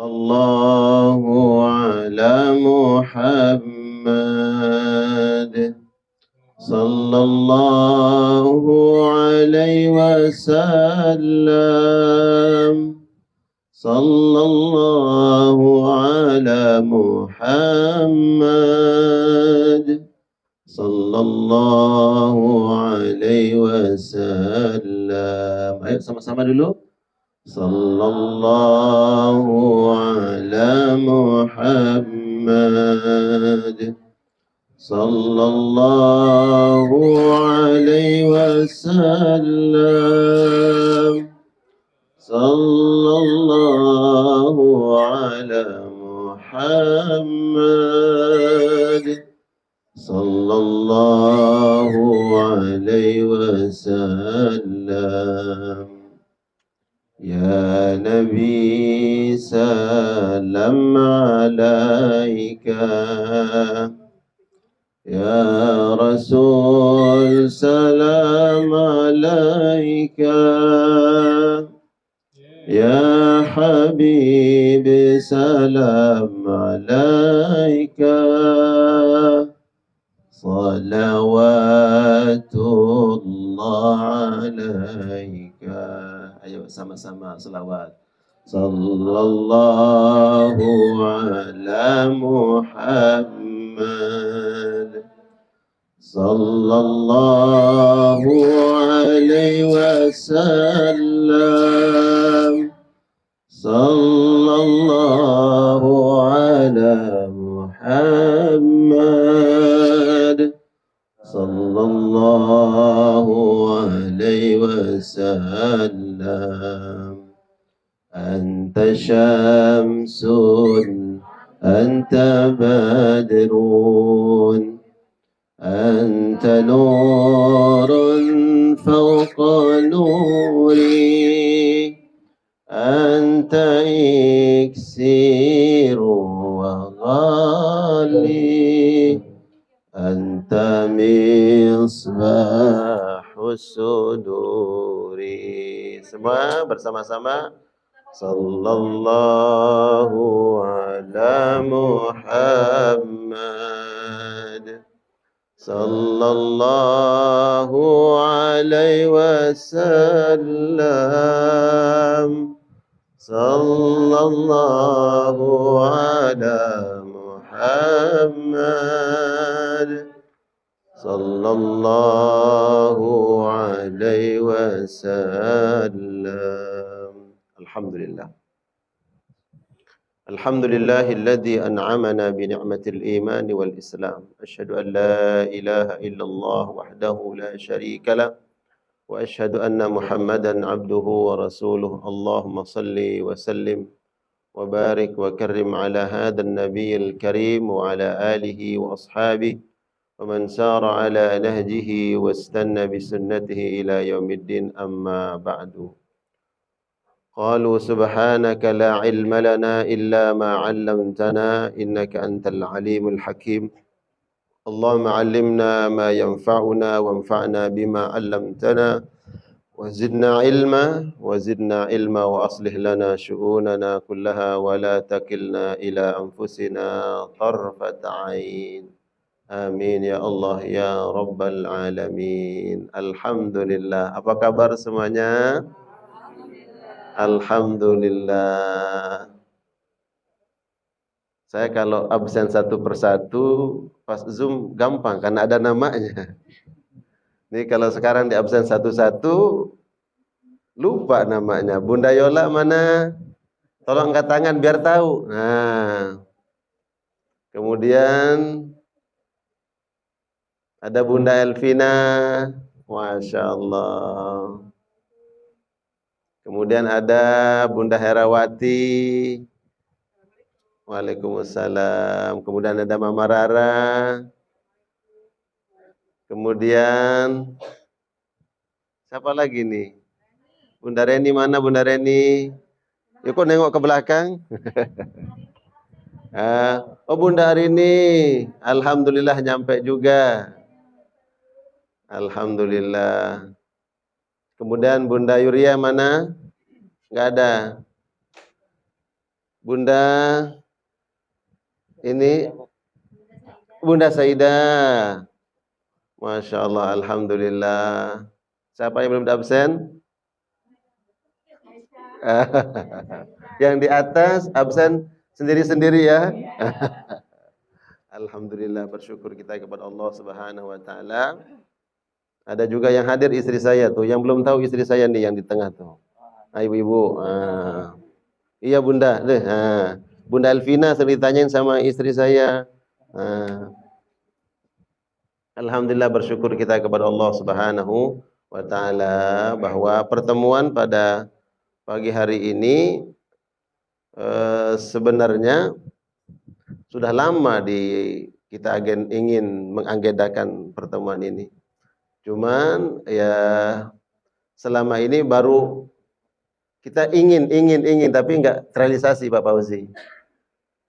Sallallahu ala Muhammad. Sallallahu alaihi wasallam. Sallallahu ala Muhammad. Sallallahu alaihi wasallam. Ayo sama-sama dulu. Sallallahu ala Muhammad. Sallallahu alaihi wasallam. Sallallahu ala Muhammad. Sallallahu alaihi wasallam. Ya Nabi salam alaika, Ya Rasul salam alaika, Ya Habib salam alaika, salawatullah alaika. Ayo sama-sama selawat. Sallallahu ala Muhammad. Sallallahu alaihi wasallam. Sallallahu ala Muhammad. Sallallahu alaihi wasallam. Anta syamsun, anta badrun, anta nurun fawqa nuri, anta iksiru wa ghali, anta misbahus suduri. Semua bersama-sama. Sallallahu ala Muhammad. Sallallahu alaihi wasallam. Sallallahu ala Muhammad. Sallallahu alaihi wasallam. Alhamdulillah. Alhamdulillahilladzi an'amana bi ni'matil iman wal islam. Asyhadu an la ilaha illallah wahdahu la syarika lah. Wa asyhadu anna Muhammadan abduhu wa rasuluh. Allahumma salli wa sallim wa barik wa karrim ala hadzal nabiyil karim wa ala alihi wa ashabihi wa man sara ala nahjihi wastanna bi sunnatihi ila yaumiddin, amma ba'du. Qalu subhanaka la ilma lana illa ma 'allamtana innaka antal alimul hakim. Allahumma 'allimna ma yanfa'una wanfa'na bima 'allamtana wa zidna ilma wa aslih lana syu'unana kullaha wa la takilna ila anfusina tarfata 'ain. Amin ya Allah ya rabbal alamin. Alhamdulillah. Apa kabar semuanya? Alhamdulillah. Saya kalau absen satu persatu pas Zoom gampang karena ada namanya. Ini kalau sekarang di absen satu-satu lupa namanya. Bunda Yola mana? Tolong angkat tangan biar tahu. Nah. Kemudian ada Bunda Elvina. Masya Allah. Kemudian ada Bunda Herawati. Waalaikumsalam. Kemudian ada Mama Rara. Kemudian siapa lagi nih? Bunda Reni mana Bunda Reni? Yuk kok nengok ke belakang. Oh Bunda Arini, alhamdulillah nyampe juga. Alhamdulillah. Kemudian Bunda Yuria mana? Enggak ada. Bunda ini Bunda Saidah. Masya Allah, alhamdulillah. Siapa yang belum absen? Yang di atas absen sendiri-sendiri ya. Alhamdulillah, bersyukur kita kepada Allah Subhanahu wa taala. Ada juga yang hadir istri saya tuh, yang belum tahu istri saya nih yang di tengah tuh. Ibu-ibu. Iya Bunda, deh. Bunda Elvina sering ditanyain sama istri saya. Alhamdulillah, bersyukur kita kepada Allah Subhanahu wa taala bahwa pertemuan pada pagi hari ini sebenarnya sudah lama kita ingin mengagendakan pertemuan ini. Cuman ya selama ini baru kita ingin tapi enggak terrealisasi Pak Fauzi.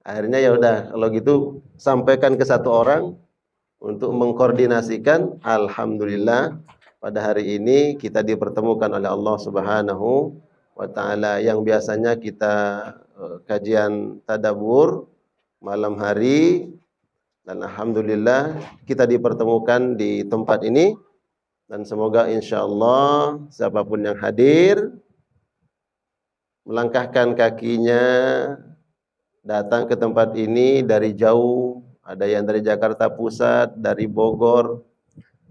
Akhirnya ya udah kalau gitu sampaikan ke satu orang untuk mengkoordinasikan. Alhamdulillah pada hari ini kita dipertemukan oleh Allah Subhanahu wa taala yang biasanya kita kajian tadabbur malam hari, dan alhamdulillah kita dipertemukan di tempat ini, dan semoga insyaallah siapapun yang hadir melangkahkan kakinya datang ke tempat ini dari jauh, ada yang dari Jakarta Pusat, dari Bogor,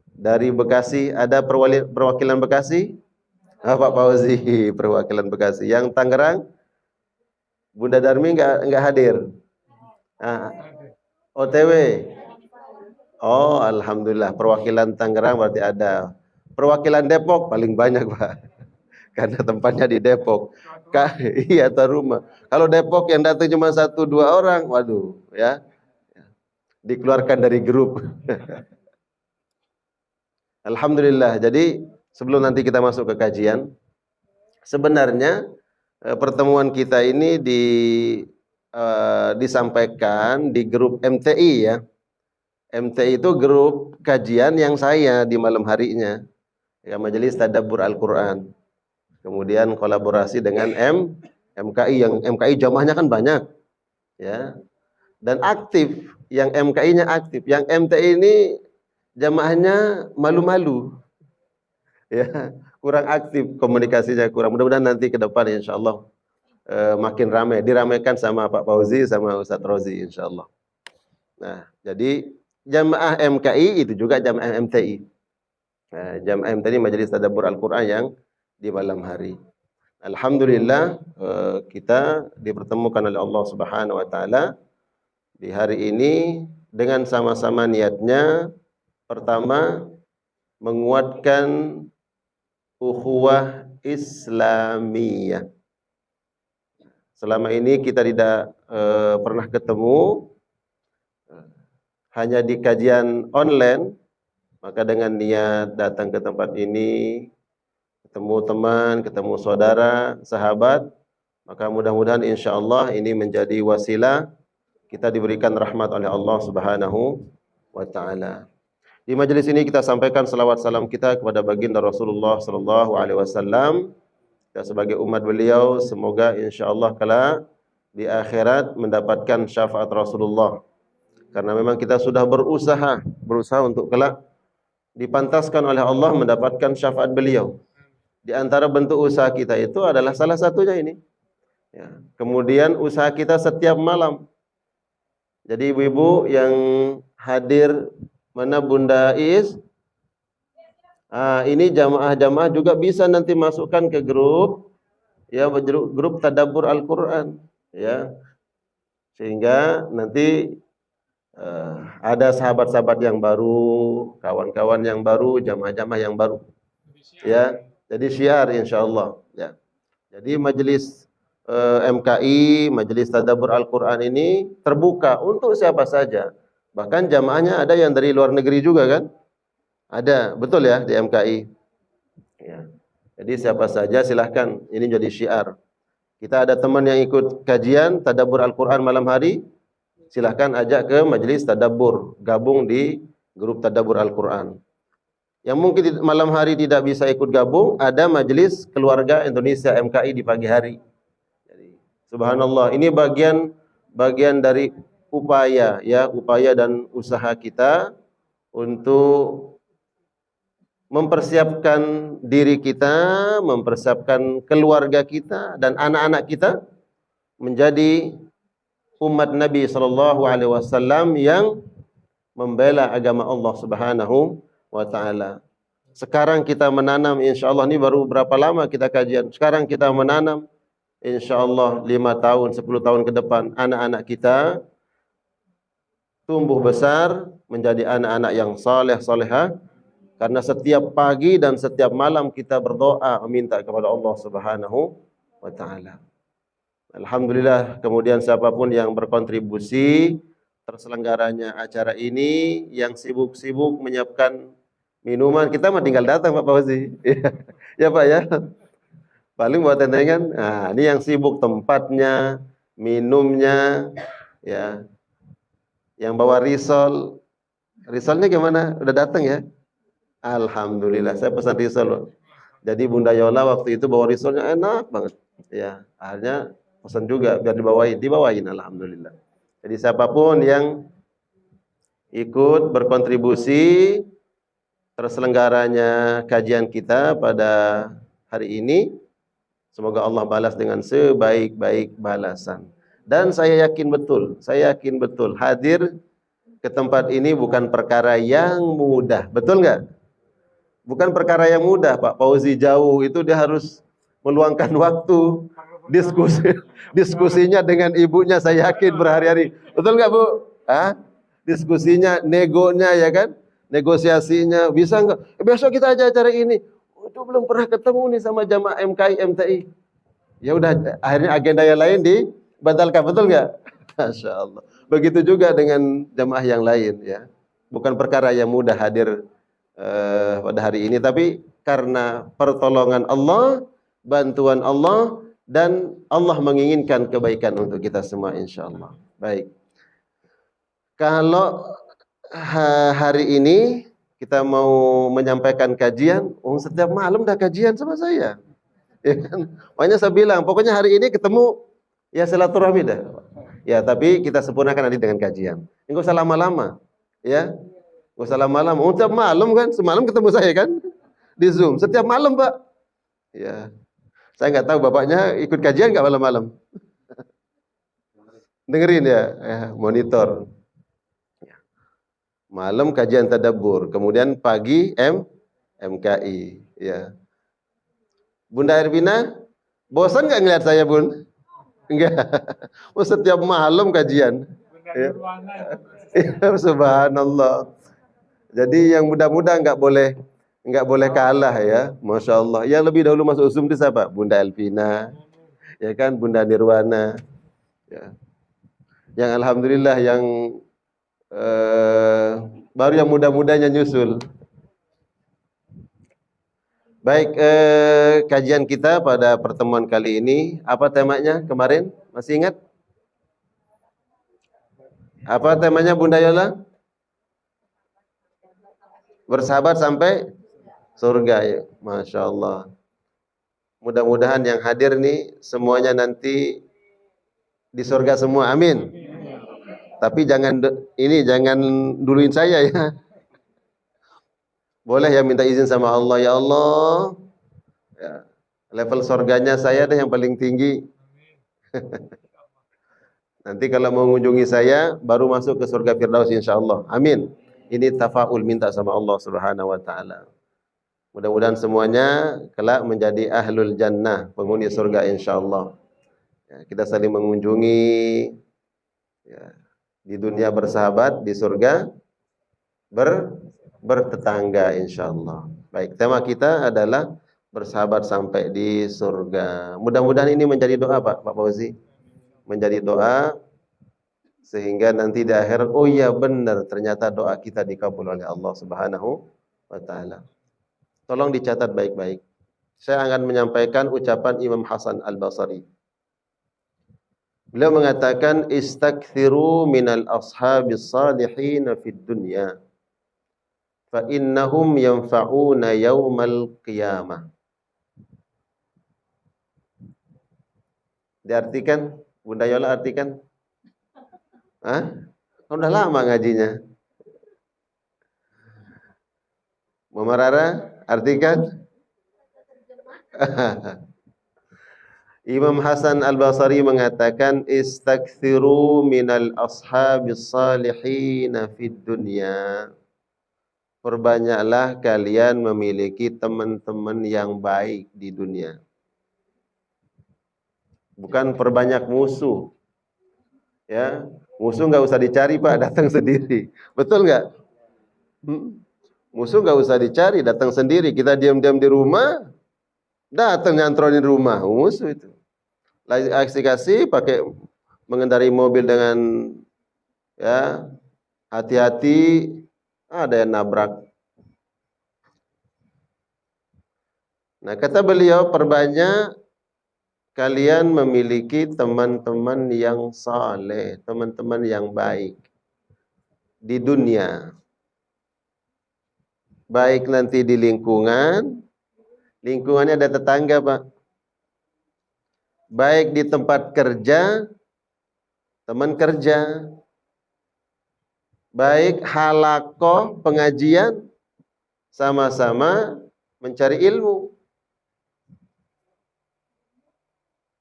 dari Bekasi. Ada perwakilan Bekasi? Pak Fauzi, perwakilan Bekasi. Yang Tangerang, Bunda Darmi enggak hadir. OTW. Oh, alhamdulillah, perwakilan Tangerang berarti ada. Perwakilan Depok paling banyak, Pak. Karena tempatnya di Depok. Iya, atau rumah. Kalau Depok yang datang cuma 1-2 orang, waduh, ya. Dikeluarkan dari grup. Alhamdulillah. Jadi sebelum nanti kita masuk ke kajian, sebenarnya pertemuan kita ini disampaikan di grup MTI ya. MTI itu grup kajian yang saya di malam harinya. Ya, Majelis Tadabbur Al-Quran. Kemudian kolaborasi dengan MKI, yang MKI jamaahnya kan banyak, ya, dan aktif. Yang MKI-nya aktif, yang MTI ini jamaahnya malu-malu, ya, kurang aktif komunikasinya, kurang. Mudah-mudahan nanti ke depan insyaallah makin ramai, diramaikan sama Pak Fauzi sama Ustadz Rozi insyaallah. Nah, jadi jamaah MKI itu juga jamaah MTI. Nah, jamaah MTI Majelis Tadabbur Al-Quran yang di malam hari. Alhamdulillah kita dipertemukan oleh Allah Subhanahu wa taala di hari ini dengan sama-sama niatnya, pertama menguatkan ukhuwah Islamiyah. Selama ini kita tidak pernah ketemu, hanya di kajian online, maka dengan niat datang ke tempat ini, ketemu teman, ketemu saudara, sahabat, maka mudah-mudahan insyaallah ini menjadi wasilah kita diberikan rahmat oleh Allah Subhanahu wa taala. Di majelis ini kita sampaikan selawat salam kita kepada baginda Rasulullah sallallahu alaihi wasallam. Kita sebagai umat beliau semoga insyaallah kelak di akhirat mendapatkan syafaat Rasulullah. Karena memang kita sudah berusaha untuk kelak dipantaskan oleh Allah mendapatkan syafaat beliau. Di antara bentuk usaha kita itu adalah salah satunya ini. Ya. Kemudian usaha kita setiap malam. Jadi ibu-ibu yang hadir, mana Bunda Is? Ini jamaah-jamaah juga bisa nanti masukkan ke grup, ya, grup Tadabbur Al-Quran, ya. Sehingga nanti ada sahabat-sahabat yang baru, kawan-kawan yang baru, jamaah-jamaah yang baru, ya. Jadi syiar insyaallah, ya. Jadi majelis MKI, Majelis Tadabbur Al-Quran ini terbuka untuk siapa saja. Bahkan jamaahnya ada yang dari luar negeri juga kan? Ada, betul ya, di MKI. Ya. Jadi siapa saja silahkan, ini jadi syiar. Kita ada teman yang ikut kajian Tadabbur Al-Quran malam hari, silahkan ajak ke Majelis Tadabbur, gabung di grup Tadabbur Al-Quran. Yang mungkin malam hari tidak bisa ikut gabung, ada Majelis Keluarga Indonesia MKI di pagi hari. Jadi Subhanallah, ini bagian dari upaya ya, upaya dan usaha kita untuk mempersiapkan diri kita, mempersiapkan keluarga kita dan anak-anak kita menjadi umat Nabi sallallahu alaihi wasallam yang membela agama Allah Subhanahu wa taala. Sekarang kita menanam, insyaallah ini baru berapa lama kita kajian. Sekarang kita menanam, insyaallah 5 tahun, 10 tahun ke depan anak-anak kita tumbuh besar menjadi anak-anak yang saleh salehah, karena setiap pagi dan setiap malam kita berdoa meminta kepada Allah Subhanahu wa taala. Alhamdulillah, kemudian siapapun yang berkontribusi terselenggaranya acara ini, yang sibuk-sibuk menyiapkan minuman, kita mah tinggal datang Pak Fauzi. Ya Pak ya. Paling buat tentengan. Nah, ini yang sibuk tempatnya, minumnya, ya. Yang bawa risol. Risolnya gimana? Udah datang ya? Alhamdulillah, saya pesan risol, Pak. Jadi Bunda Yola waktu itu bawa risolnya enak banget. Ya, akhirnya pesan juga biar dibawain alhamdulillah. Jadi siapapun yang ikut berkontribusi terselenggaranya kajian kita pada hari ini, semoga Allah balas dengan sebaik-baik balasan. Dan saya yakin betul hadir ke tempat ini bukan perkara yang mudah. Betul nggak? Bukan perkara yang mudah, Pak Fauzi jauh itu dia harus meluangkan waktu diskusinya dengan ibunya, saya yakin berhari-hari. Betul nggak Bu? Diskusinya, negonya ya kan? Negosiasinya bisa nggak? Besok kita aja acara ini. Itu belum pernah ketemu nih sama jamaah MKI MTI. Ya udah, akhirnya agenda yang lain dibatalkan, betul nggak? Masya Allah. Begitu juga dengan jamaah yang lain ya. Bukan perkara yang mudah hadir pada hari ini, tapi karena pertolongan Allah, bantuan Allah, dan Allah menginginkan kebaikan untuk kita semua insyaallah. Baik. Kalau hari ini kita mau menyampaikan kajian, setiap malam dah kajian sama saya. Ya kan? Makanya saya bilang, pokoknya hari ini ketemu ya silaturahmi dah. Ya, tapi kita sempurnakan nanti dengan kajian. Enggak usah lama-lama. Ya. Enggak usah lama-lama. Setiap malam kan, semalam ketemu saya kan di Zoom. Setiap malam, Pak. Ya. Saya nggak tahu bapaknya ikut kajian nggak malam-malam. Dengerin ya, monitor. Malam kajian tadabbur, kemudian pagi MKI. Ya. Bunda Ervina, bosan nggak ngeliat saya Bun? Enggak. Setiap malam kajian. Ya. Subhanallah. Jadi yang muda-muda nggak boleh kalah ya, masya Allah. Yang lebih dahulu masuk Zoom itu siapa? Bunda Elvina, ya kan, Bunda Nirwana, ya. Yang alhamdulillah yang baru yang muda-mudanya nyusul. Baik, kajian kita pada pertemuan kali ini, apa temanya kemarin? Masih ingat? Apa temanya Bunda Yola? Bersahabat sampai surga ya, masya Allah. Mudah-mudahan yang hadir nih semuanya nanti di surga semua, amin. Tapi jangan duluin saya ya. Boleh ya minta izin sama Allah, ya Allah, ya, level surganya saya deh yang paling tinggi. Nanti kalau mau mengunjungi saya baru masuk ke surga Firdaus insyaallah, amin. Ini tafaul minta sama Allah Subhanahu wa taala. Mudah-mudahan semuanya kelak menjadi ahlul jannah, penghuni surga insyaallah. Ya, kita saling mengunjungi ya, di dunia bersahabat, di surga bertetangga insyaallah. Baik, tema kita adalah bersahabat sampai di surga. Mudah-mudahan ini menjadi doa Pak Fauzi. Menjadi doa sehingga nanti di akhirat, oh iya benar, ternyata doa kita dikabul oleh Allah Subhanahu wa taala. Tolong dicatat baik-baik. Saya akan menyampaikan ucapan Imam Hasan Al-Basri. Beliau mengatakan, istakthiru minal ashabis salihin fid dunya fa innahum yanfa'una yaumal qiyamah. Diartikan, Bunda Yola artikan? Hah? Udah lama ngajinya. Mama Rara, artikan? Imam Hasan Al-Basri mengatakan istakthiru minal ashabis salihin fid dunya. Perbanyaklah kalian memiliki teman-teman yang baik di dunia. Bukan perbanyak musuh. Ya, musuh nggak usah dicari Pak, datang sendiri. Betul nggak? Musuh nggak usah dicari, datang sendiri. Kita diam-diam di rumah, datang nyantronin rumah. Musuh itu. Lagi aksi-aksi pakai mengendarai mobil dengan ya hati-hati, ada yang nabrak. Nah, kata beliau, perbanyak kalian memiliki teman-teman yang saleh, teman-teman yang baik di dunia. Baik nanti di lingkungan, lingkungannya ada tetangga, Pak. Baik di tempat kerja, teman kerja. Baik halakoh pengajian, sama-sama mencari ilmu.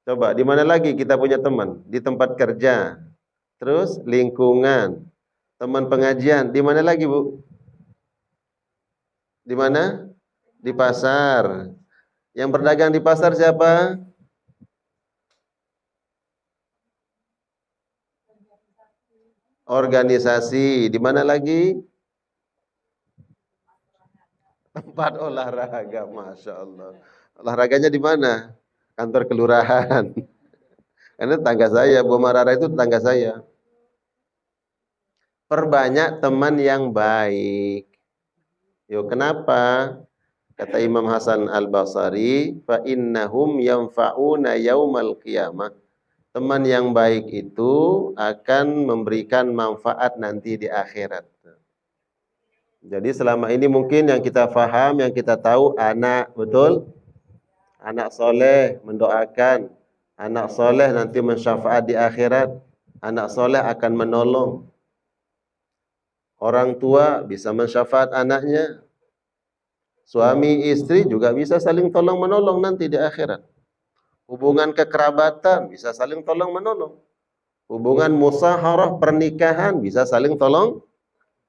Coba, di mana lagi kita punya teman? Di tempat kerja. Terus lingkungan. Teman pengajian, di mana lagi, Bu? Di mana? Di pasar. Yang berdagang di pasar siapa? Organisasi. Di mana lagi? Tempat olahraga, Masya Allah. Olahraganya di mana? Kantor kelurahan. Karena tetangga saya, Bu Marara itu tetangga saya. Perbanyak teman yang baik. Yo, kenapa? Kata Imam Hasan Al-Basri, fa innahum yanfa'una yaumal qiyamah. Teman yang baik itu akan memberikan manfaat nanti di akhirat. Jadi selama ini mungkin yang kita faham, yang kita tahu anak, betul? Anak soleh mendoakan, anak soleh nanti mensyafaat di akhirat, anak soleh akan menolong. Orang tua bisa mensyafaat anaknya. Suami istri juga bisa saling tolong menolong nanti di akhirat. Hubungan kekerabatan bisa saling tolong menolong. Hubungan musaharah pernikahan bisa saling tolong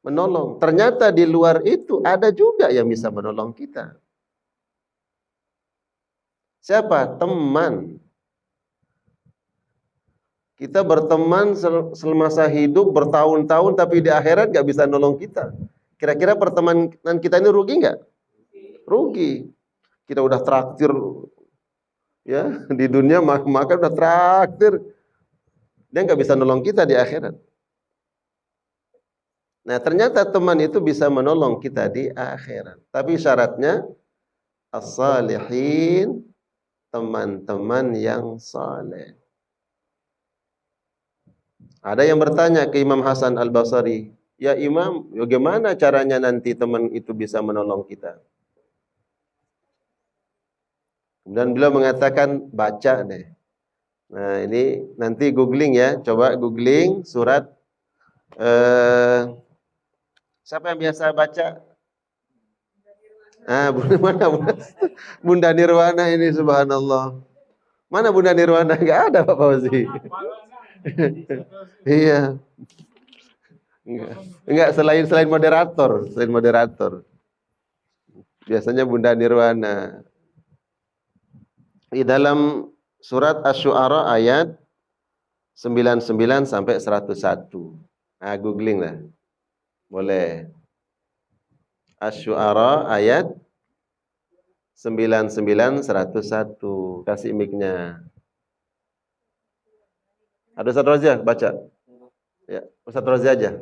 menolong. Ternyata di luar itu ada juga yang bisa menolong kita. Siapa? Teman. Kita berteman semasa hidup bertahun-tahun tapi di akhirat gak bisa nolong kita. Kira-kira pertemanan kita ini rugi nggak? Rugi. Kita udah traktir ya di dunia maka udah traktir. Dia nggak bisa nolong kita di akhirat. Nah, ternyata teman itu bisa menolong kita di akhirat. Tapi syaratnya as-salihin, teman-teman yang saleh. Ada yang bertanya ke Imam Hasan Al-Basri, "Ya Imam, bagaimana caranya nanti teman itu bisa menolong kita?" Kemudian beliau mengatakan, "Baca deh." Nah, ini nanti googling ya, coba googling surat siapa yang biasa baca? Bunda mana Bunda Nirwana ini subhanallah. Mana Bunda Nirwana? Enggak ada Pak Fauzi. Iya. Enggak selain moderator, selain moderator. Biasanya Bunda Nirwana. Di dalam surat Asy-Syu'ara ayat 99 sampai 101. Nah, googling lah. Boleh. Asy-Syu'ara ayat 99 101. Kasih mic-nya. Ada Ustaz Rozi baca. Ya, Ustaz Rozi aja.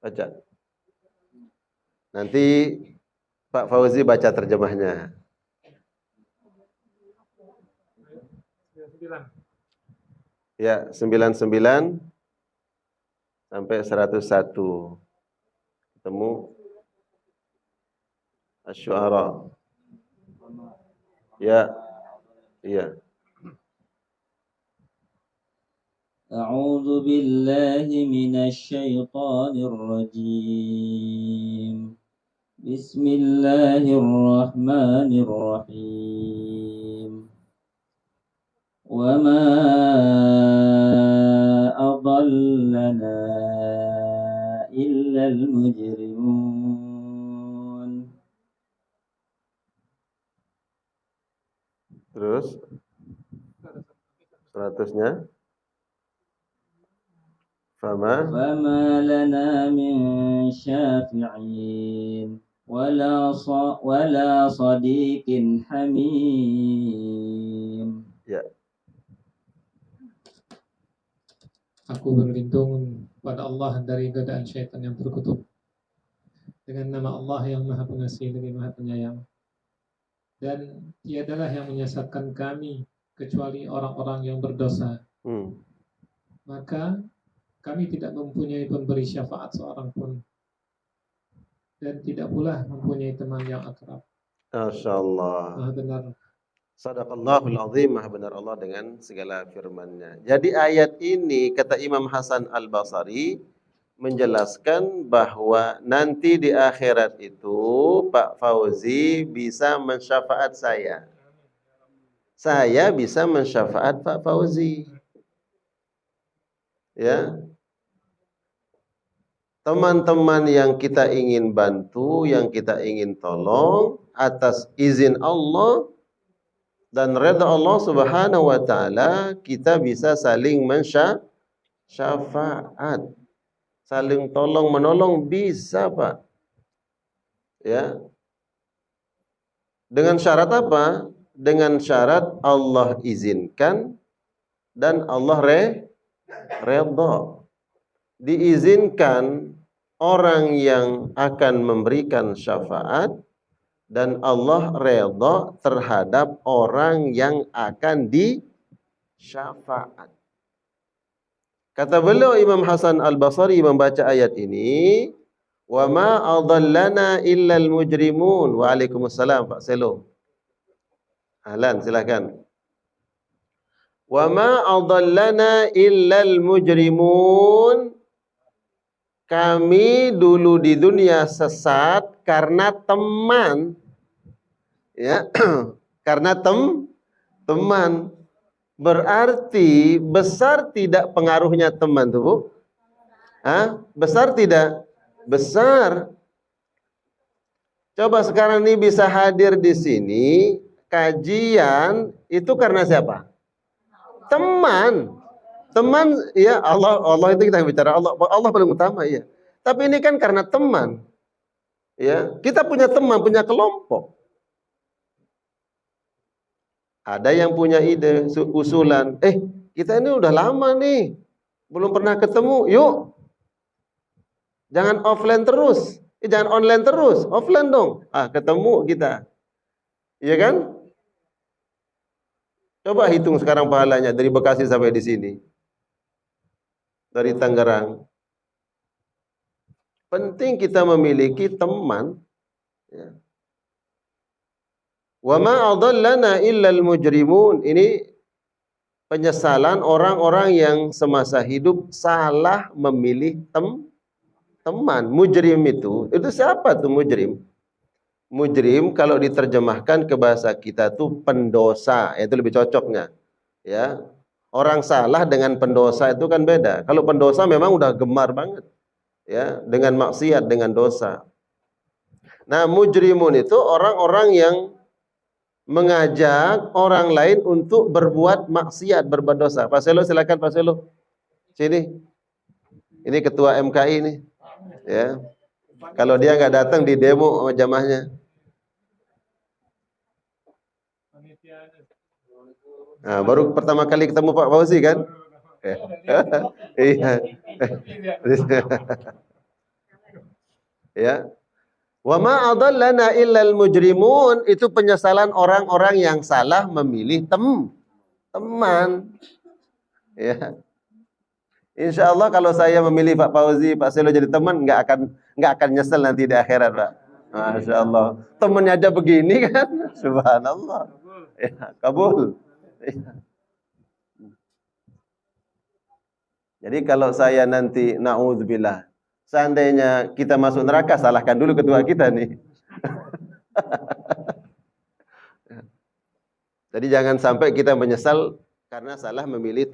Baca. Nanti Pak Fauzi baca terjemahnya. Ya, 99 sampai 101. Ketemu Asy-Syu'ara. Ya. Iya. أعوذ بالله من الشيطان الرجيم بسم الله الرحمن الرحيم وما أضلنا إلا المجرمون. Terus 100-nya Fama lana min syafi'in wala sadiqin hamim. Ya. Aku berlindung pada Allah dari godaan syaitan yang berkutub. Dengan nama Allah yang Maha Pengasih lagi Maha Penyayang. Dan tiadalah yang menyesatkan kami kecuali orang-orang yang berdosa. Maka kami tidak mempunyai pemberi syafaat seorang pun. Dan tidak pula mempunyai teman yang akrab. Masya Allah. Maha benar. Sadaqallahul azim, maha benar Allah dengan segala firman-Nya. Jadi ayat ini kata Imam Hasan Al-Basri menjelaskan bahwa nanti di akhirat itu Pak Fauzi bisa mensyafaat saya. Saya bisa mensyafaat Pak Fauzi. Ya. Teman-teman yang kita ingin bantu, yang kita ingin tolong atas izin Allah dan redha Allah Subhanahu wa taala, kita bisa saling mensyafaat. Saling tolong menolong bisa, Pak. Ya. Dengan syarat apa? Dengan syarat Allah izinkan dan Allah redha. Diizinkan orang yang akan memberikan syafaat dan Allah redha terhadap orang yang akan disyafaat. Kata beliau Imam Hasan Al-Basri membaca ayat ini, wa ma adallana illal mujrimun. Waalaikumsalam Pak Selo. Ahlan, silakan. Wa ma adallana illal mujrimun. Kami dulu di dunia sesat karena teman. Ya, karena teman. Berarti besar tidak pengaruhnya teman tuh, Bu? Besar tidak? Besar. Coba sekarang ini bisa hadir di sini, kajian itu karena siapa? Teman. Teman, ya Allah itu kita bicara Allah paling utama ya. Tapi ini kan karena teman. Ya, kita punya teman, punya kelompok. Ada yang punya ide, usulan, kita ini udah lama nih, belum pernah ketemu, yuk. Jangan offline terus, jangan online terus, offline dong. Ketemu kita. Iya kan? Coba hitung sekarang pahalanya dari Bekasi sampai di sini. Dari Tangerang. Penting kita memiliki teman. Ya. Wa ma adallana illal mujrimun. Ini penyesalan orang-orang yang semasa hidup salah memilih teman. Mujrim itu siapa tuh mujrim? Mujrim kalau diterjemahkan ke bahasa kita tuh pendosa, itu lebih cocoknya. Ya. Orang salah dengan pendosa itu kan beda. Kalau pendosa memang udah gemar banget. Ya, dengan maksiat, dengan dosa. Nah, mujrimun itu orang-orang yang mengajak orang lain untuk berbuat maksiat, berbuat dosa. Pak Selo, silakan Pak Selo. Sini. Ini ketua MKI nih. Ya. Kalau dia nggak datang di demo sama jamaahnya. Nah, baru pertama kali ketemu Pak Fauzi kan? Iya. Ya. Wa ma adallana illal mujrimun, itu penyesalan orang-orang yang salah memilih teman. Ya. Insya Allah kalau saya memilih Pak Fauzi, Pak Selo jadi teman, nggak akan nyesel nanti di akhirat, Pak. Masya Allah. Temennya aja begini kan? Subhanallah. Ya, kabul. Ya. Jadi kalau saya nanti naudzubillah, seandainya kita masuk neraka, salahkan dulu ketua kita nih. Jadi jangan sampai kita menyesal karena salah memilih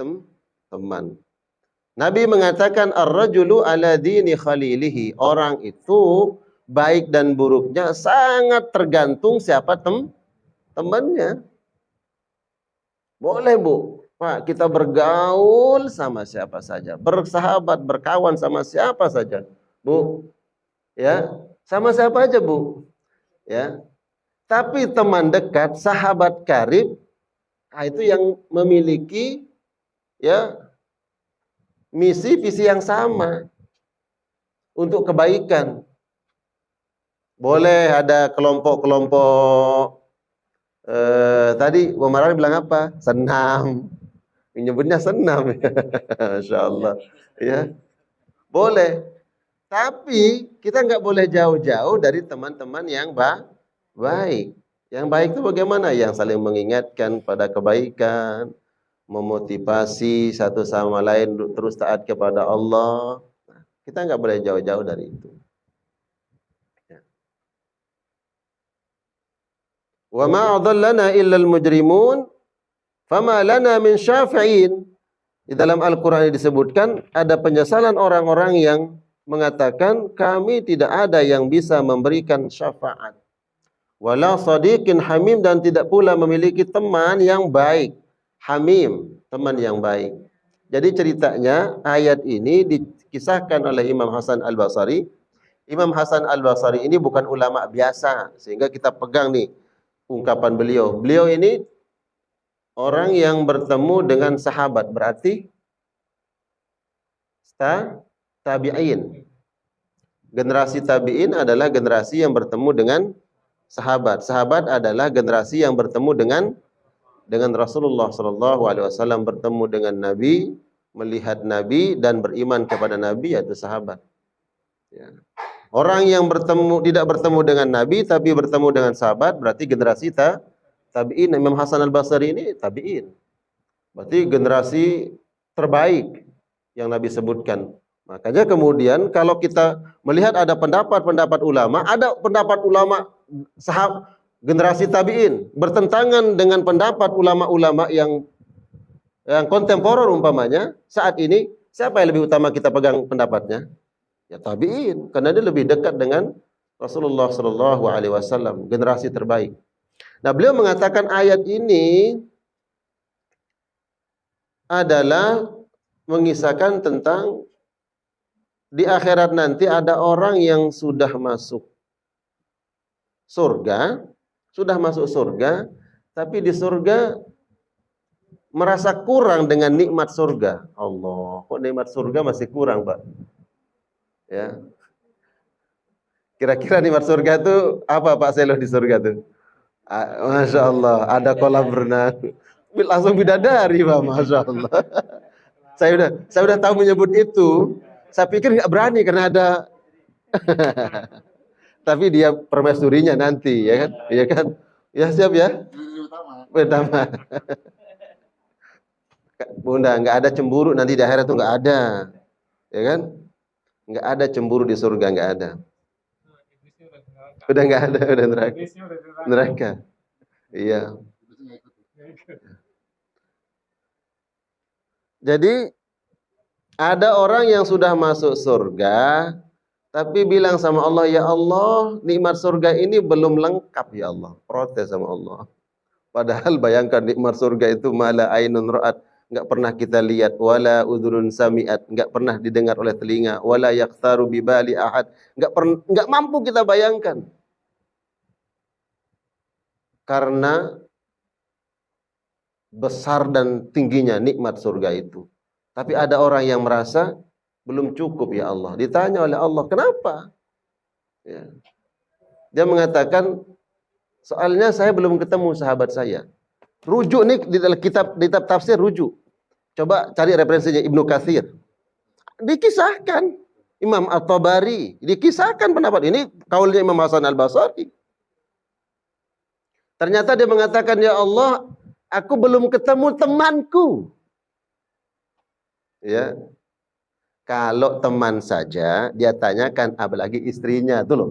teman. Nabi mengatakan ar-rajulu ala dini khalilihi. Orang itu baik dan buruknya sangat tergantung siapa temannya. Boleh, Bu. Pak, kita bergaul sama siapa saja, bersahabat, berkawan sama siapa saja. Bu. Ya, sama siapa aja, Bu. Ya. Tapi teman dekat, sahabat karib, itu yang memiliki ya misi visi yang sama untuk kebaikan. Boleh ada kelompok-kelompok tadi Umarani bilang apa? Senam. Menyebutnya senam. Masya Allah. Ya. Boleh. Tapi kita nggak boleh jauh-jauh dari teman-teman yang baik. Yang baik itu bagaimana? Yang saling mengingatkan pada kebaikan, memotivasi satu sama lain terus taat kepada Allah. Kita nggak boleh jauh-jauh dari itu. Wa ma adallana illa al-mujrimun fama lana min syafi'in. Di dalam Al-Qur'an disebutkan ada penyesalan orang-orang yang mengatakan kami tidak ada yang bisa memberikan syafaat. Wala sadiqin hamim, dan tidak pula memiliki teman yang baik. Hamim, teman yang baik. Jadi ceritanya ayat ini dikisahkan oleh Imam Hasan Al-Basri. Imam Hasan Al-Basri ini bukan ulama biasa, sehingga kita pegang nih ungkapan beliau. Beliau ini orang yang bertemu dengan sahabat, berarti tabi'in. Generasi tabi'in adalah generasi yang bertemu dengan sahabat. Sahabat adalah generasi yang bertemu dengan Rasulullah SAW, bertemu dengan Nabi, melihat Nabi dan beriman kepada Nabi, yaitu sahabat. Ya. Orang yang tidak bertemu dengan Nabi tapi bertemu dengan sahabat berarti generasi tabi'in. Imam Hasan Al-Basri ini tabi'in. Berarti generasi terbaik yang Nabi sebutkan. Makanya kemudian kalau kita melihat ada pendapat-pendapat ulama, ada pendapat ulama sahabat generasi tabi'in bertentangan dengan pendapat ulama-ulama yang kontemporer umpamanya saat ini, siapa yang lebih utama kita pegang pendapatnya? Ya tabi'in, karena dia lebih dekat dengan Rasulullah SAW, generasi terbaik. Nah, beliau mengatakan ayat ini adalah mengisahkan tentang di akhirat nanti ada orang yang sudah masuk surga, tapi di surga merasa kurang dengan nikmat surga. Allah, kok nikmat surga masih kurang, Pak? Ya. Kira-kira nikmat surga itu apa, Pak Selo, di surga tuh? Masya Allah, ada kolam renang. Langsung bidadari, Pak, Masya Allah. Saya udah tahu menyebut itu. Saya pikir nggak berani karena ada. Tapi dia permaisurinya nanti, ya kan? Iya kan? Ya siap ya? Pertama. Bunda, nggak ada cemburu nanti di akhirat itu nggak ada, ya kan? Nggak ada cemburu di surga, nggak ada. Udah nggak ada, udah neraka. Iya. Jadi ada orang yang sudah masuk surga, tapi bilang sama Allah, ya Allah, nikmat surga ini belum lengkap ya Allah. Protes sama Allah. Padahal bayangkan nikmat surga itu mala ainun ra'at, enggak pernah kita lihat, wala udhunun sami'at, enggak pernah didengar oleh telinga, wala yaqtaru bibali ahad, enggak mampu kita bayangkan. Karena besar dan tingginya nikmat surga itu. Tapi ada orang yang merasa belum cukup ya Allah. Ditanya oleh Allah, kenapa? Ya. Dia mengatakan, soalnya saya belum ketemu sahabat saya. Rujuk nih di dalam kitab tafsir, rujuk. Coba cari referensinya Ibnu Katsir. Dikisahkan Imam At-Tabari, dikisahkan pendapat ini kaulnya Imam Hasan Al-Basri. Ternyata dia mengatakan, ya Allah, aku belum ketemu temanku. Ya. Kalau teman saja dia tanyakan, apalagi istrinya tuh loh.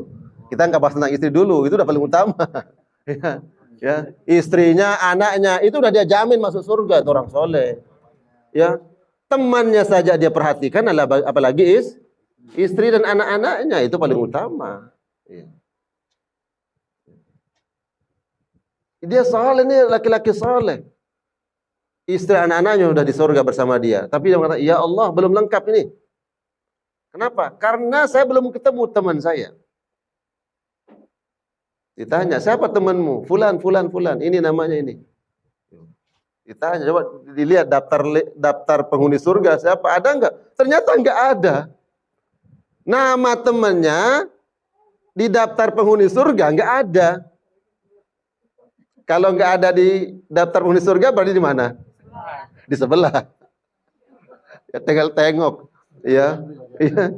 Kita nggak bahas tentang istri dulu, itu udah paling utama. Ya, istrinya, anaknya itu udah dia jamin masuk surga, itu orang soleh. Ya, temannya saja dia perhatikan, apalagi istri dan anak-anaknya, itu paling utama. Ya. Dia soleh nih, laki-laki soleh. Istri anak-anaknya udah di surga bersama dia. Tapi dia mengatakan, ya Allah belum lengkap ini. Kenapa? Karena saya belum ketemu teman saya. Ditanya, siapa temanmu? Fulan, fulan, fulan. Ini namanya ini. Ditanya, coba dilihat daftar penghuni surga siapa? Ada enggak? Ternyata enggak ada. Nama temannya di daftar penghuni surga enggak ada. Kalau enggak ada di daftar penghuni surga berarti di mana? Di sebelah. Ya, tinggal tengok. Ya. Ya.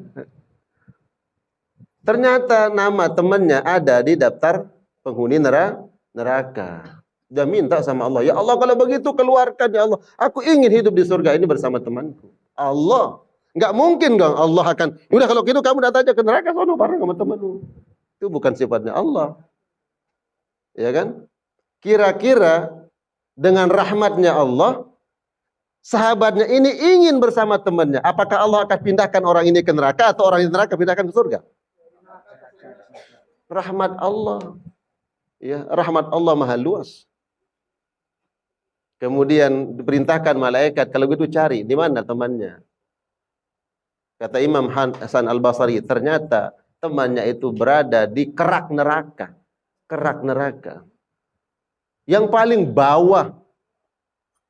Ternyata nama temannya ada di daftar penghuni neraka. Dia minta sama Allah, ya Allah kalau begitu keluarkan ya Allah. Aku ingin hidup di surga ini bersama temanku. Allah, nggak mungkin dong Allah akan. Udah kalau gitu kamu datang aja ke neraka sono bareng sama temanmu. Itu bukan sifatnya Allah. Ya kan? Kira-kira dengan rahmatnya Allah, sahabatnya ini ingin bersama temannya. Apakah Allah akan pindahkan orang ini ke neraka atau orang di neraka pindahkan ke surga? Rahmat Allah. Ya, rahmat Allah maha luas. Kemudian diperintahkan malaikat, kalau gitu cari di mana temannya. Kata Imam Hasan Al-Basri, ternyata temannya itu berada di kerak neraka. Kerak neraka. Yang paling bawah.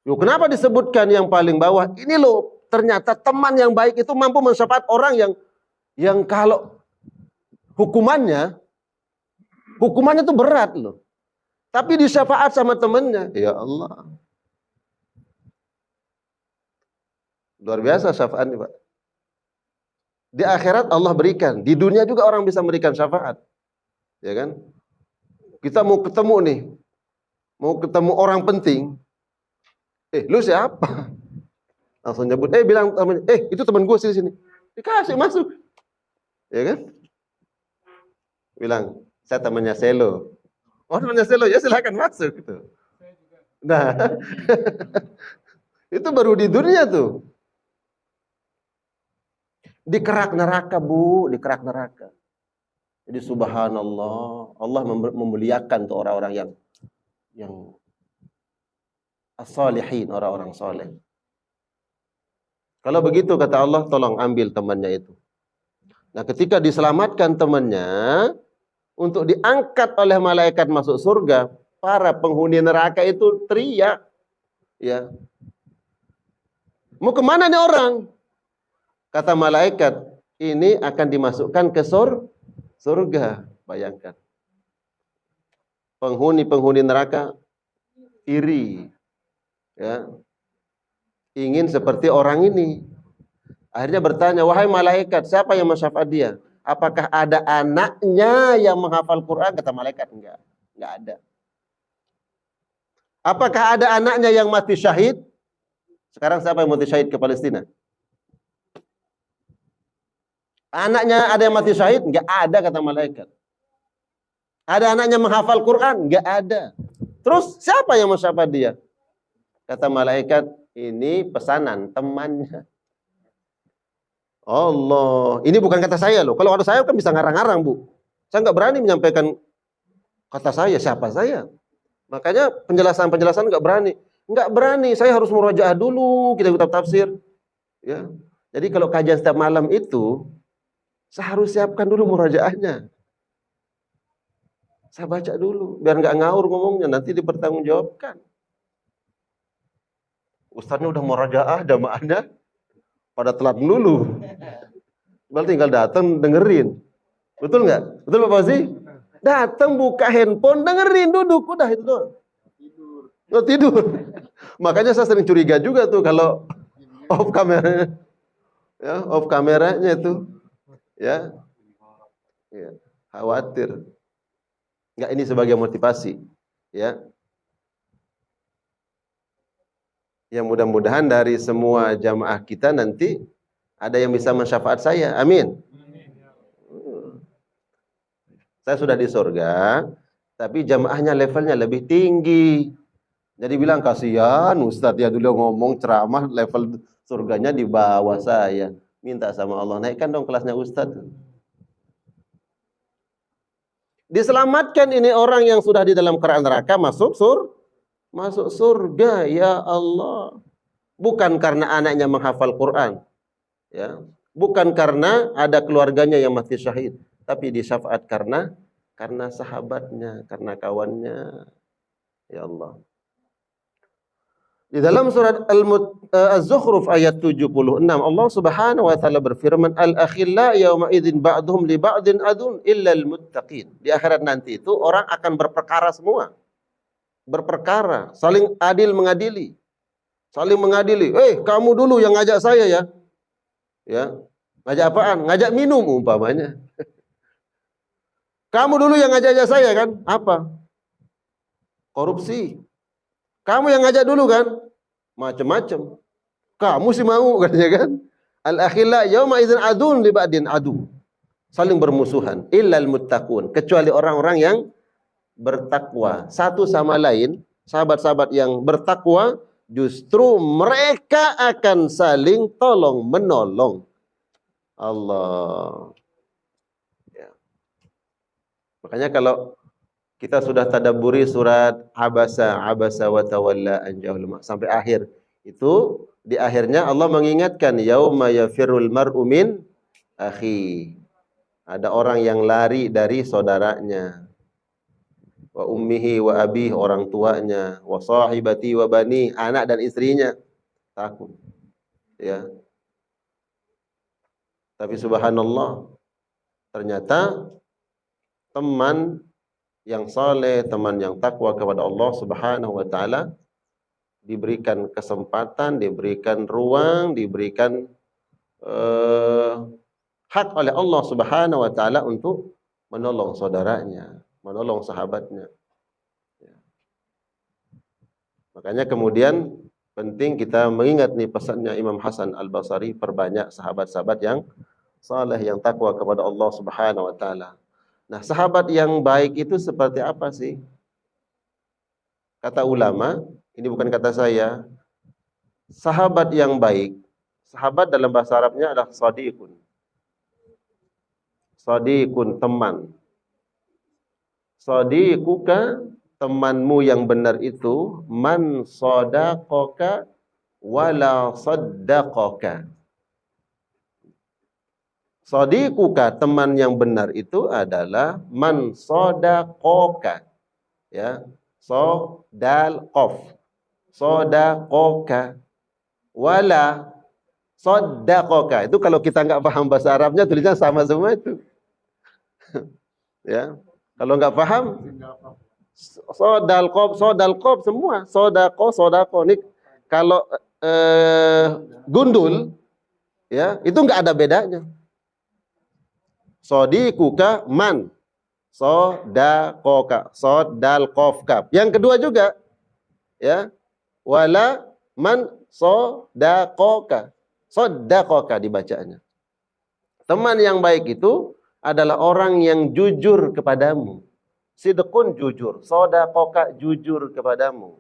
Loh, kenapa disebutkan yang paling bawah? Ini loh, ternyata teman yang baik itu mampu mensyafaat orang yang kalau hukumannya itu berat loh. Tapi disyafaat sama temannya. Ya Allah. Luar biasa syafaat ini, Pak. Di akhirat Allah berikan. Di dunia juga orang bisa memberikan syafaat. Ya kan? Kita mau ketemu nih. Mau ketemu orang penting. Lu siapa? Langsung nyebut. Bilang temannya. Itu teman gue sini. Dikasih masuk. Ya kan? Bilang. Saya temannya Selo. Oh, temannya Selo, ya silakan masuk gitu. Nah, itu baru di dunia tuh. Di kerak neraka, Bu, di kerak neraka. Jadi subhanallah, Allah memuliakan tuh orang-orang yang as-salihin, orang-orang soleh. Kalau begitu kata Allah, tolong ambil temannya itu. Nah, ketika diselamatkan temannya, untuk diangkat oleh malaikat masuk surga, para penghuni neraka itu teriak. Ya. Mau kemana nih orang? Kata malaikat, ini akan dimasukkan ke surga. Bayangkan. Penghuni neraka iri. Ya. Ingin seperti orang ini. Akhirnya bertanya, wahai malaikat, siapa yang mensyafaat dia? Apakah ada anaknya yang menghafal Quran? Kata malaikat, enggak ada. Apakah ada anaknya yang mati syahid? Sekarang siapa yang mati syahid ke Palestina? Anaknya ada yang mati syahid? Enggak ada, kata malaikat. Ada anaknya menghafal Quran? Enggak ada. Terus siapa yang mensyafaat dia? Kata malaikat, ini pesanan temannya. Allah, ini bukan kata saya loh. Kalau kata saya kan bisa ngarang-ngarang, Bu. Saya nggak berani menyampaikan kata saya, siapa saya. Makanya penjelasan nggak berani. Nggak berani, saya harus murajaah dulu, kita kitab tafsir. Ya. Jadi kalau kajian setiap malam itu, saya harus siapkan dulu murajaahnya. Saya baca dulu, biar nggak ngawur ngomongnya, nanti dipertanggungjawabkan. Ustaznya udah murajaah, jamaahnya pada telat melulu. Berarti tinggal datang dengerin. Betul nggak? Betul Pak Fauzi? Datang buka handphone, dengerin, duduk, udah itu doang. Tidur. Makanya saya sering curiga juga tuh kalau off kameranya. Ya, off kameranya itu. Ya. Ya, khawatir. Enggak, ini sebagai motivasi, ya. Yang mudah-mudahan dari semua jamaah kita nanti Ada yang bisa mensyafaat saya? Amin. Saya sudah di surga, tapi jamaahnya levelnya lebih tinggi. Jadi bilang, kasihan Ustadz ya dulu ngomong ceramah level surganya di bawah saya. Minta sama Allah, naikkan dong kelasnya Ustadz. Diselamatkan ini orang yang sudah di dalam keadaan neraka masuk surga, ya Allah. Bukan karena anaknya menghafal Quran, ya. Bukan karena ada keluarganya yang mati syahid, tapi disyafaat karena sahabatnya, karena kawannya. Ya Allah. Di dalam surat Az-Zukhruf ayat 76, Allah Subhanahu wa taala berfirman, "Al-akhilla yauma idzin ba'dhum li ba'din adun illa al-muttaqin." Di akhirat nanti itu orang akan berperkara semua. Berperkara, saling adil mengadili. Saling mengadili. Kamu dulu yang ngajak saya ya. Ya. Ngajak apaan? Ngajak minum umpamanya. Kamu dulu yang ngajak saya kan? Apa? Korupsi. Kamu yang ngajak dulu kan? Macam-macam. Kamu sih mau katanya kan? Al-akhilla yauma idzin adun li ba'din adu. Saling bermusuhan illal muttaqun, kecuali orang-orang yang bertakwa. Satu sama lain, sahabat-sahabat yang bertakwa justru mereka akan saling tolong menolong. Allah. Ya. Makanya kalau kita sudah tadabburi surat Abasa wa tawalla an ja'al sampai akhir. Itu di akhirnya Allah mengingatkan yauma yafirul mar'u min akhi. Ada orang yang lari dari saudaranya. Wa ummihi wa abihi, orang tuanya, wa sahibati wa bani, anak dan istrinya. Takut. Ya. Tapi subhanallah, ternyata teman yang saleh, teman yang takwa kepada Allah Subhanahu wa taala diberikan kesempatan, diberikan ruang, diberikan hak oleh Allah Subhanahu wa taala untuk menolong saudaranya, menolong sahabatnya. Ya. Makanya kemudian penting kita mengingat nih pesannya Imam Hasan Al-Basri, perbanyak sahabat-sahabat yang saleh, yang takwa kepada Allah Subhanahu wa taala. Nah, sahabat yang baik itu seperti apa sih? Kata ulama, ini bukan kata saya. Sahabat yang baik, sahabat dalam bahasa Arabnya adalah sadiqun. Sadiqun, teman. Sadiquka, temanmu yang benar itu, man sadaqaka wala saddaqaka. Sadiquka, teman yang benar itu adalah man sadaqaka. Ya, sadaqoka wala saddaqoka. Itu kalau kita nggak paham bahasa Arabnya tulisannya sama semua itu. Ya, kalau nggak paham sodalqob semua, sodako. Ini kalau gundul, ya itu nggak ada bedanya. Sadiquka man sodaqoka, sodalqofka. Yang kedua juga, ya, wala man sodaqoka, sodaqoka dibacanya. Teman yang baik itu adalah orang yang jujur kepadamu. Sidqun, jujur. Sodaqoka, jujur kepadamu.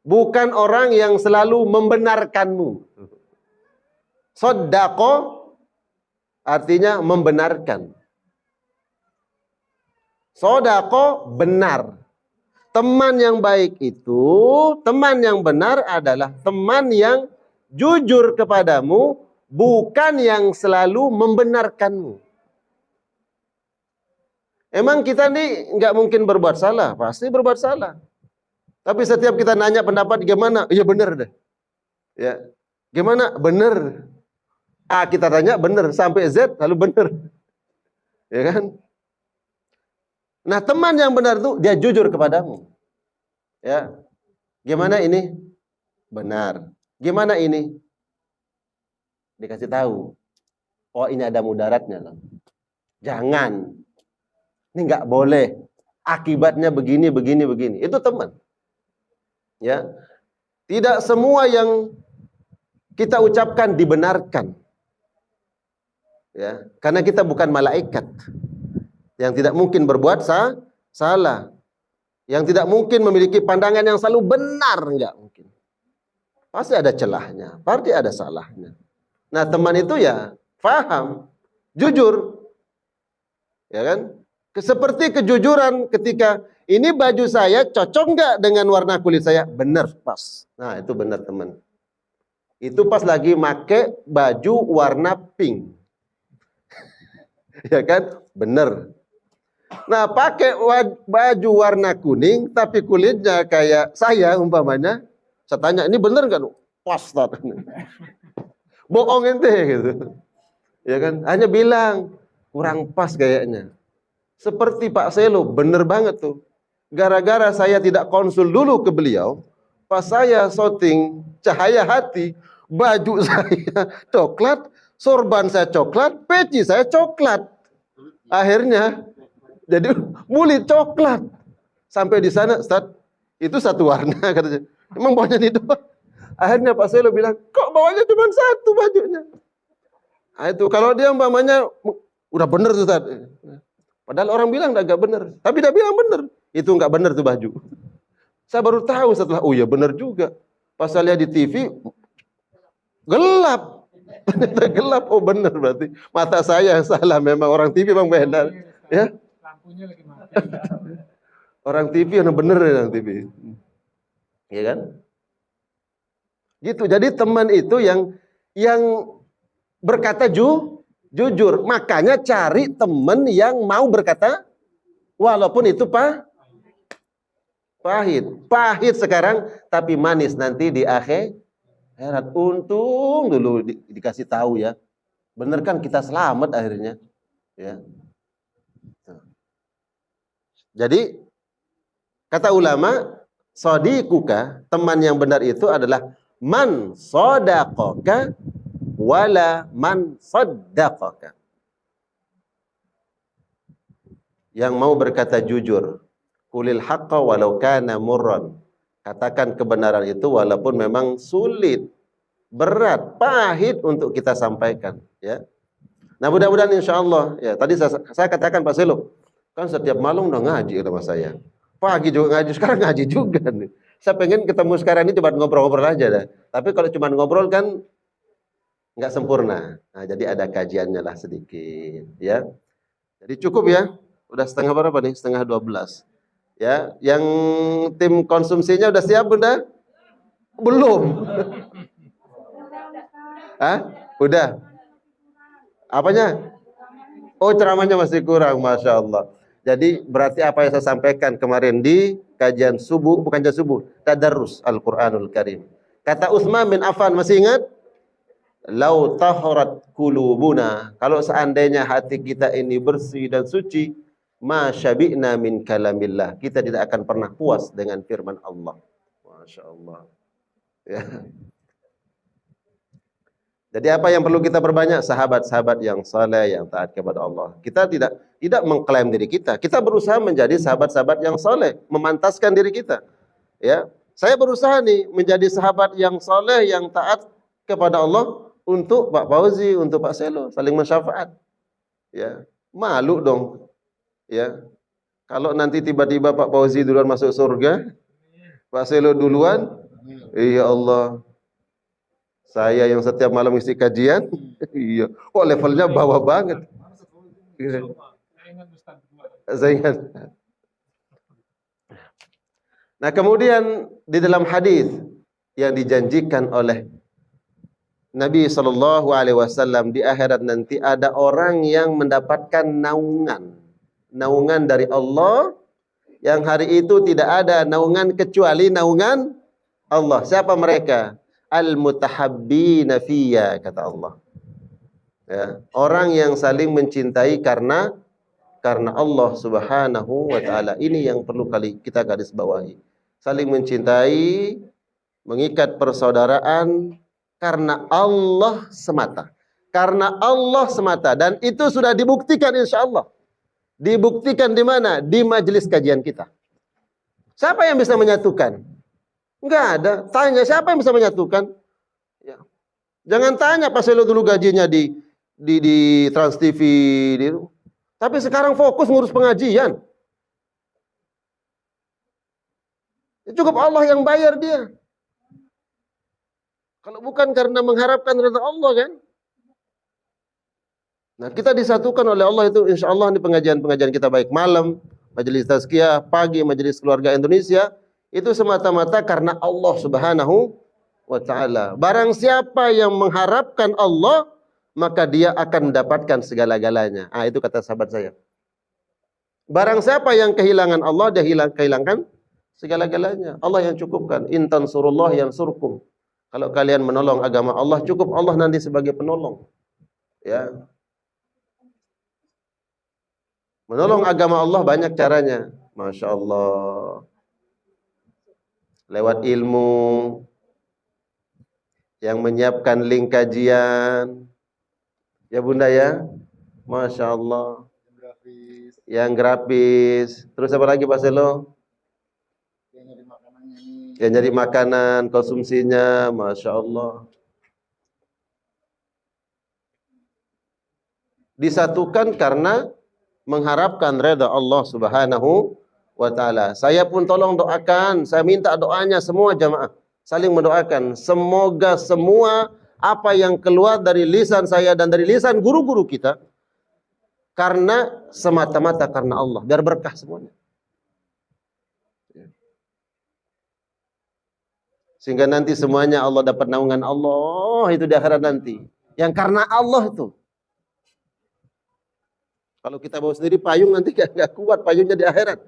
Bukan orang yang selalu membenarkanmu. Sodaqo artinya membenarkan. Sodaqo, benar. Teman yang baik itu, teman yang benar adalah teman yang jujur kepadamu, bukan yang selalu membenarkanmu. Emang kita nih nggak mungkin berbuat salah, pasti berbuat salah. Tapi setiap kita nanya pendapat gimana? Iya benar deh. Ya, gimana? Benar. A kita tanya benar sampai Z lalu benar. Ya kan? Nah, teman yang benar itu dia jujur kepadamu. Ya. Gimana ini? Benar. Gimana ini? Dikasih tahu. Oh, ini ada mudaratnya loh. Jangan. Ini nggak boleh. Akibatnya begini. Itu teman. Ya. Tidak semua yang kita ucapkan dibenarkan. Ya, karena kita bukan malaikat yang tidak mungkin berbuat salah, yang tidak mungkin memiliki pandangan yang selalu benar, enggak mungkin. Pasti ada celahnya, pasti ada salahnya. Nah, teman itu ya paham, jujur, ya kan? Seperti kejujuran ketika ini baju saya cocok enggak dengan warna kulit saya? Benar, pas. Nah, itu benar teman. Itu pas lagi make baju warna pink. Ya kan? Bener. Nah, pakai baju warna kuning tapi kulitnya kayak saya umpamanya, saya tanya, ini bener nggak? Pas, bohong ente gitu. Ya kan? Hanya bilang kurang pas kayaknya. Seperti Pak Selo, bener banget tuh. Gara-gara saya tidak konsul dulu ke beliau, pas saya syuting Cahaya Hati, baju saya coklat, sorban saya coklat, peci saya coklat. Akhirnya jadi mulit coklat. Sampai di sana, Ustaz, itu satu warna katanya. Emang bawahnya itu? Akhirnya Pak Selo bilang, kok bawahnya cuma satu bajunya? Nah, itu kalau dia umpamanya udah bener tuh, Ustaz. Padahal orang bilang agak bener, tapi dia bilang bener. Itu enggak bener tuh baju. Saya baru tahu setelah, oh ya bener juga. Pas saya lihat di TV, gelap. Ternyata gelap, oh benar berarti mata saya yang salah, memang orang TV memang beda, ya. Lampunya lagi mati. Orang TV yang benar, orang TV, ya kan? Gitu. Jadi teman itu yang berkata jujur. Makanya cari teman yang mau berkata walaupun itu pahit sekarang, tapi manis nanti di akhir. Herat, untung dulu dikasih tahu ya. Bener kan kita selamat akhirnya. Ya. Jadi kata ulama, sadiquka, teman yang benar itu adalah man sadaqaka wala man saddaqaka. Yang mau berkata jujur. Qulil haqqa walau kana murran. Katakan kebenaran itu walaupun memang sulit, berat, pahit untuk kita sampaikan, ya. Nah, mudah-mudahan insyaallah, ya. Tadi saya katakan Pak Selo, kan setiap malam udah ngaji sama saya. Pagi juga ngaji, sekarang ngaji juga nih. Saya pengen ketemu sekarang ini cuma ngobrol-ngobrol aja dah. Tapi kalau cuma ngobrol kan nggak sempurna. Nah, jadi ada kajiannya lah sedikit, ya. Jadi cukup ya. Udah setengah berapa nih? Setengah 12. Ya, yang tim konsumsinya udah siap Bunda? Belum. Hah? Udah. Apanya? Oh, ceramahnya masih kurang, Masya Allah. Jadi berarti apa yang saya sampaikan kemarin di kajian subuh, bukan kajian subuh, tadarrus Al-Quranul Karim. Kata Utsman bin Affan, masih ingat? Lau tahurat kulubuna, kalau seandainya hati kita ini bersih dan suci, ma syabi'na min kalamillah, kita tidak akan pernah puas dengan firman Allah. Masya Allah, ya. Jadi apa yang perlu kita perbanyak? Sahabat-sahabat yang saleh, yang taat kepada Allah. Kita tidak mengklaim diri kita. Kita berusaha menjadi sahabat-sahabat yang saleh, memantaskan diri kita. Ya, saya berusaha nih menjadi sahabat yang saleh, yang taat kepada Allah untuk Pak Fauzi, untuk Pak Selo, saling mensyafaat. Ya, malu dong. Ya, kalau nanti tiba-tiba Pak Fauzi duluan masuk surga, Pak Selo duluan, ya Allah, saya yang setiap malam isi kajian, iya, kok levelnya bawah banget. Saya ingat. Nah, kemudian di dalam hadis yang dijanjikan oleh Nabi SAW di akhirat nanti ada orang yang mendapatkan naungan dari Allah, yang hari itu tidak ada naungan kecuali naungan Allah. Siapa mereka? Al-mutahabbina fiyya, kata Allah. Ya, orang yang saling mencintai karena Allah Subhanahu wa taala. Ini yang perlu kita garis bawahi. Saling mencintai, mengikat persaudaraan karena Allah semata. Karena Allah semata, dan itu sudah dibuktikan insyaallah. Dibuktikan di mana? Di majelis kajian kita. Siapa yang bisa menyatukan? Enggak ada. Tanya siapa yang bisa menyatukan? Ya. Jangan tanya Pak Selo dulu gajinya di Trans TV tapi sekarang fokus ngurus pengajian. Cukup Allah yang bayar dia. Kalau bukan karena mengharapkan ridha Allah kan. Nah, kita disatukan oleh Allah itu insya Allah di pengajian-pengajian kita baik malam, majelis tazkiyah, pagi majelis keluarga Indonesia itu semata-mata karena Allah Subhanahu wa taala. Barang siapa yang mengharapkan Allah, maka dia akan mendapatkan segala-galanya. Ah, itu kata sahabat saya. Barang siapa yang kehilangan Allah, dia kehilangan segala-galanya. Allah yang cukupkan. In tansurullah yansurkum. Kalau kalian menolong agama Allah, cukup Allah nanti sebagai penolong. Ya. Menolong agama Allah banyak caranya. Masya Allah. Lewat ilmu, yang menyiapkan link kajian. Ya Bunda ya. Masya Allah. Yang grafis. Terus apa lagi Pak Selo? Yang nyari makanan, konsumsinya. Masya Allah. Disatukan karena mengharapkan redha Allah Subhanahu wa taala. Saya pun tolong doakan, saya minta doanya semua jamaah. Saling mendoakan semoga semua apa yang keluar dari lisan saya dan dari lisan guru-guru kita karena semata-mata karena Allah, biar berkah semuanya. Sehingga nanti semuanya Allah dapat naungan Allah itu di akhirat nanti. Yang karena Allah itu. Kalau kita bawa sendiri payung nanti gak kuat payungnya di akhirat.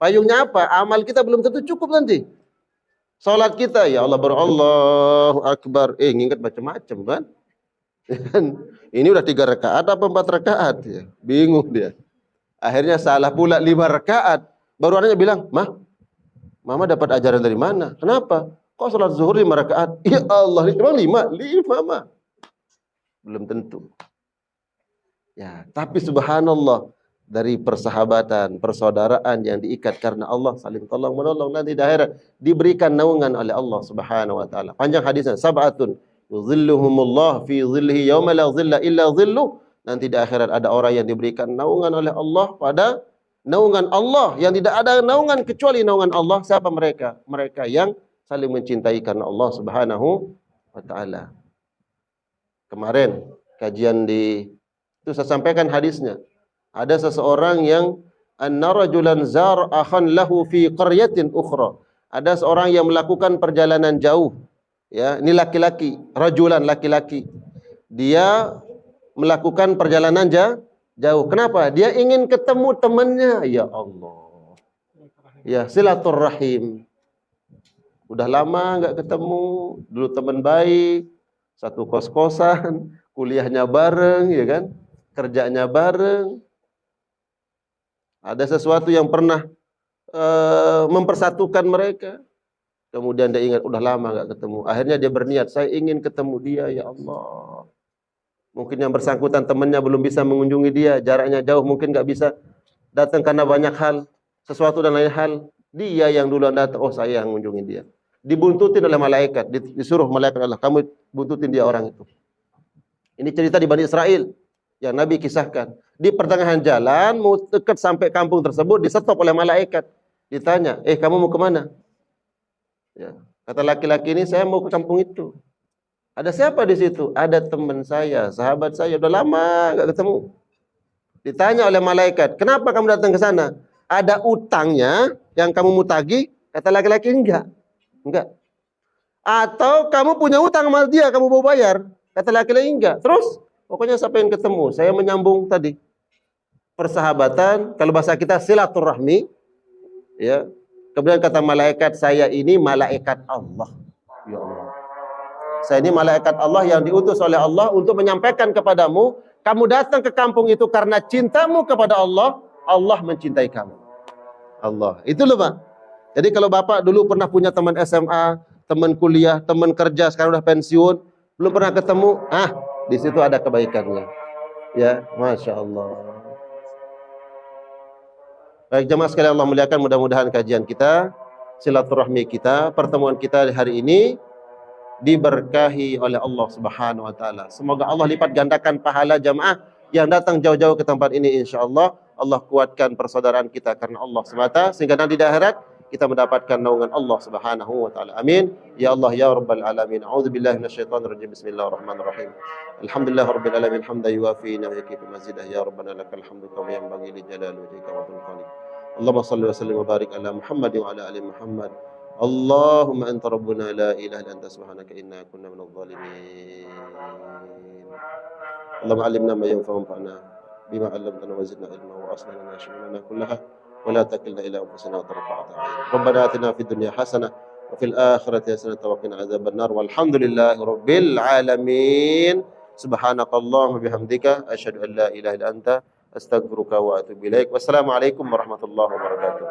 Payungnya apa? Amal kita belum tentu cukup nanti. Salat kita, ya Allah Allahu Akbar. Nginget macam-macam kan? Ini udah 3 rakaat apa 4 rakaat? Ya, bingung dia. Akhirnya salah pula 5 rakaat. Baru anaknya bilang, Mama dapat ajaran dari mana? Kenapa? Kok salat zuhur 5 rakaat? Ya Allah, emang 5? 5 mah. Belum tentu. Ya, tapi subhanallah dari persahabatan, persaudaraan yang diikat karena Allah saling tolong menolong nanti di akhirat diberikan naungan oleh Allah Subhanahu wa taala. Panjang hadisnya, sab'atun yuzilluhumullah fi zillihi yauma la zilla illa zilluh. Nanti di akhirat ada orang yang diberikan naungan oleh Allah pada naungan Allah yang tidak ada naungan kecuali naungan Allah. Siapa mereka? Mereka yang saling mencintai karena Allah Subhanahu wa taala. Kemarin kajian itu saya sampaikan hadisnya. Ada seseorang yang anna rajulan zar akhan lahu fi qaryatin ukhra. Ada seorang yang melakukan perjalanan jauh. Ya, ini laki-laki, rajulan laki-laki. Dia melakukan perjalanan jauh. Kenapa? Dia ingin ketemu temannya. Ya Allah. Ya, silaturrahim. Udah lama enggak ketemu, dulu teman baik, satu kos-kosan, kuliahnya bareng, ya kan? Kerjanya bareng. Ada sesuatu yang pernah mempersatukan mereka. Kemudian dia ingat, udah lama gak ketemu. Akhirnya dia berniat, saya ingin ketemu dia, ya Allah. Mungkin yang bersangkutan temannya belum bisa mengunjungi dia, jaraknya jauh, mungkin gak bisa datang karena banyak hal, sesuatu dan lain hal. Dia yang duluan datang, oh saya yang mengunjungi dia. Dibuntutin oleh malaikat, disuruh malaikat Allah, kamu buntutin dia orang itu. Ini cerita di Bani Israel yang Nabi kisahkan. Di pertengahan jalan, mau dekat sampai kampung tersebut, disetop oleh malaikat. Ditanya, kamu mau kemana? Ya. Kata laki-laki ini, saya mau ke kampung itu. Ada siapa di situ? Ada teman saya, sahabat saya, udah lama gak ketemu. Ditanya oleh malaikat, kenapa kamu datang ke sana? Ada utangnya yang kamu mau tagih? Kata laki-laki, enggak. Atau kamu punya utang sama dia, kamu mau bayar? Kata laki-laki, enggak. Terus? Pokoknya saya pengen ketemu. Saya menyambung tadi. Persahabatan, kalau bahasa kita silaturahmi. Ya. Kemudian kata malaikat, saya ini malaikat Allah. Ya Allah. Saya ini malaikat Allah yang diutus oleh Allah untuk menyampaikan kepadamu, kamu datang ke kampung itu karena cintamu kepada Allah, Allah mencintai kamu. Allah. Itu loh Pak. Jadi kalau Bapak dulu pernah punya teman SMA, teman kuliah, teman kerja, sekarang udah pensiun, belum pernah ketemu, di situ ada kebaikannya. Ya, Masya Allah. Baik jemaah sekalian Allah muliakan, mudah-mudahan kajian kita, silaturahmi kita, pertemuan kita hari ini diberkahi oleh Allah Subhanahu wa taala. Semoga Allah lipat gandakan pahala jamaah yang datang jauh-jauh ke tempat ini, insyaallah. Allah kuatkan persaudaraan kita karena Allah semata, sehingga nanti di akhirat kita mendapatkan naungan Allah Subhanahu wa taala. Amin. Ya Allah ya rabbal alamin. A'udzubillahi minasyaitonir rajim. Bismillahirrahmanirrahim. Alhamdulillahirabbil alamin hamdan yuwafi wa yukafi mazidah. Ya rabbana lakal hamdu kama yanbaghi li jalali wajhika wa dhul. Allahumma shalli wa sallim wa barik ala Muhammad wa ala ali Muhammad. Allahumma anta rabbuna la ilaha illa anta subhanaka inna kunna minadh dhalimin. Allahumma allimna ma yanfa'una bima 'allamtana wa zidna ilma wa aslih lana sha'nana kullaha ولا تكلنا إلى أنفسنا طرفة عين. ربنا آتنا في الدنيا حسنة وفي الآخرة حسنة وقنا عذاب النار والحمد لله رب العالمين. سبحانك اللهم وبحمدك أشهد أن لا إله إلا أنت أستغفرك وأتوب إليك. والسلام عليكم ورحمة الله وبركاته.